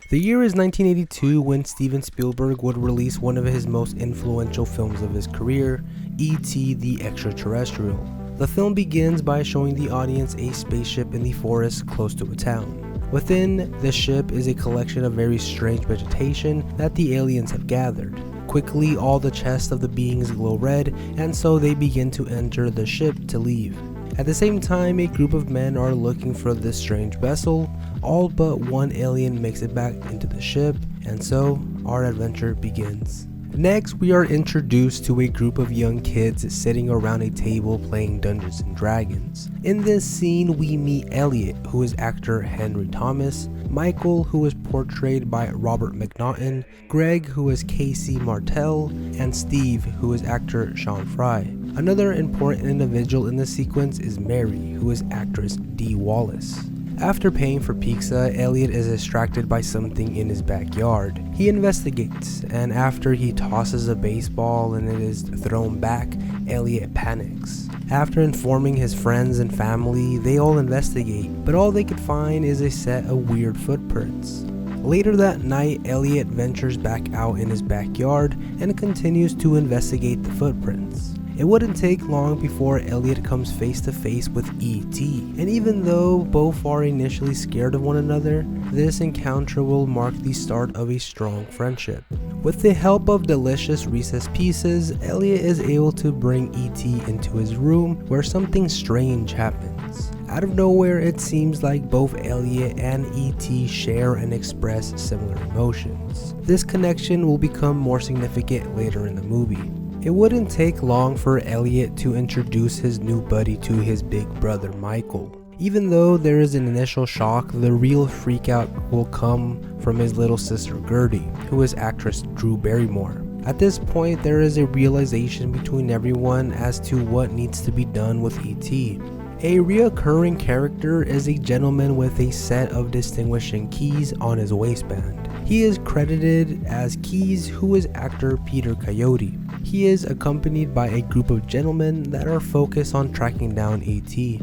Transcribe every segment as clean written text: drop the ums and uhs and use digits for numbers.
The year is 1982 when Steven Spielberg would release one of his most influential films of his career, E.T. the Extraterrestrial. The film begins by showing the audience a spaceship in the forest close to a town. Within the ship is a collection of very strange vegetation that the aliens have gathered. Quickly, all the chests of the beings glow red, and so they begin to enter the ship to leave. At the same time, a group of men are looking for this strange vessel. All but one alien makes it back into the ship, and so our adventure begins. Next, we are introduced to a group of young kids sitting around a table playing Dungeons and Dragons. In this scene, we meet Elliot, who is actor Henry Thomas, Michael, who is portrayed by Robert McNaughton, Greg, who is Casey Martell, and Steve, who is actor Sean Fry. Another important individual in the sequence is Mary, who is actress Dee Wallace. After paying for pizza, Elliot is distracted by something in his backyard. He investigates, and after he tosses a baseball and it is thrown back, Elliot panics. After informing his friends and family, they all investigate, but all they could find is a set of weird footprints. Later that night, Elliot ventures back out in his backyard and continues to investigate the footprints. It wouldn't take long before Elliot comes face to face with E.T. And even though both are initially scared of one another, this encounter will mark the start of a strong friendship. With the help of delicious Reese's Pieces, Elliot is able to bring E.T. into his room where something strange happens. Out of nowhere, it seems like both Elliot and E.T. share and express similar emotions. This connection will become more significant later in the movie. It wouldn't take long for Elliot to introduce his new buddy to his big brother Michael. Even though there is an initial shock, the real freakout will come from his little sister Gertie, who is actress Drew Barrymore. At this point, there is a realization between everyone as to what needs to be done with E.T. A reoccurring character is a gentleman with a set of distinguishing keys on his waistband. He is credited as Keys, who is actor Peter Coyote. He is accompanied by a group of gentlemen that are focused on tracking down E.T.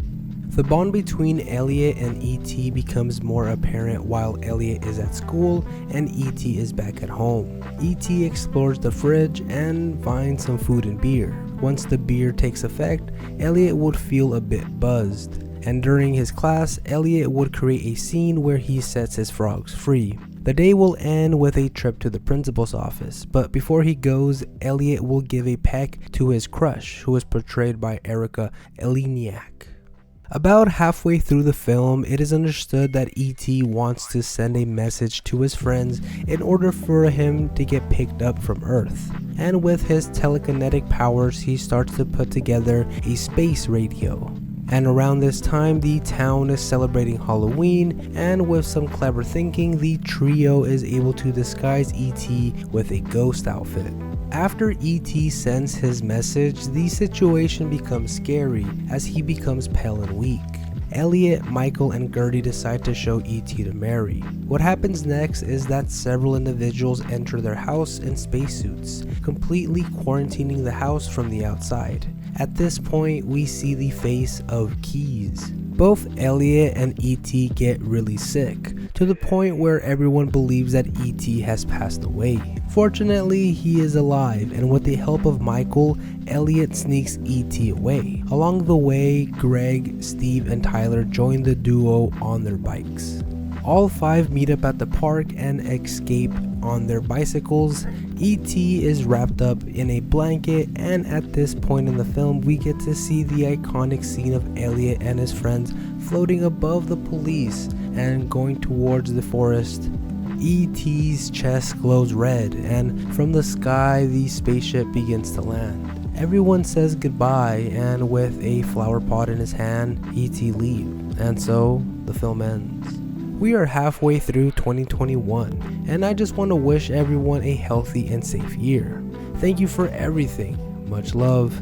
The bond between Elliot and E.T. becomes more apparent while Elliot is at school and E.T. is back at home. E.T. explores the fridge and finds some food and beer. Once the beer takes effect, Elliot would feel a bit buzzed. And during his class, Elliot would create a scene where he sets his frogs free. The day will end with a trip to the principal's office, but before he goes, Elliot will give a peck to his crush, who is portrayed by Erika Eleniak. About halfway through the film, it is understood that E.T. wants to send a message to his friends in order for him to get picked up from Earth. And with his telekinetic powers, he starts to put together a space radio. And around this time, the town is celebrating Halloween, and with some clever thinking, the trio is able to disguise E.T. with a ghost outfit. After E.T. sends his message, the situation becomes scary as he becomes pale and weak. Elliot, Michael, and Gertie decide to show E.T. to Mary. What happens next is that several individuals enter their house in spacesuits, completely quarantining the house from the outside. At this point, we see the face of Keys. Both Elliot and E.T. get really sick, to the point where everyone believes that E.T. has passed away. Fortunately, he is alive, and with the help of Michael, Elliot sneaks E.T. away. Along the way, Greg, Steve, and Tyler join the duo on their bikes. All five meet up at the park and escape on their bicycles. E.T. is wrapped up in a blanket, and at this point in the film, we get to see the iconic scene of Elliot and his friends floating above the police and going towards the forest. E.T.'s chest glows red, and from the sky, the spaceship begins to land. Everyone says goodbye, and with a flower pot in his hand, E.T. leaves, and so the film ends. We are halfway through 2021, and I just want to wish everyone a healthy and safe year. Thank you for everything. Much love.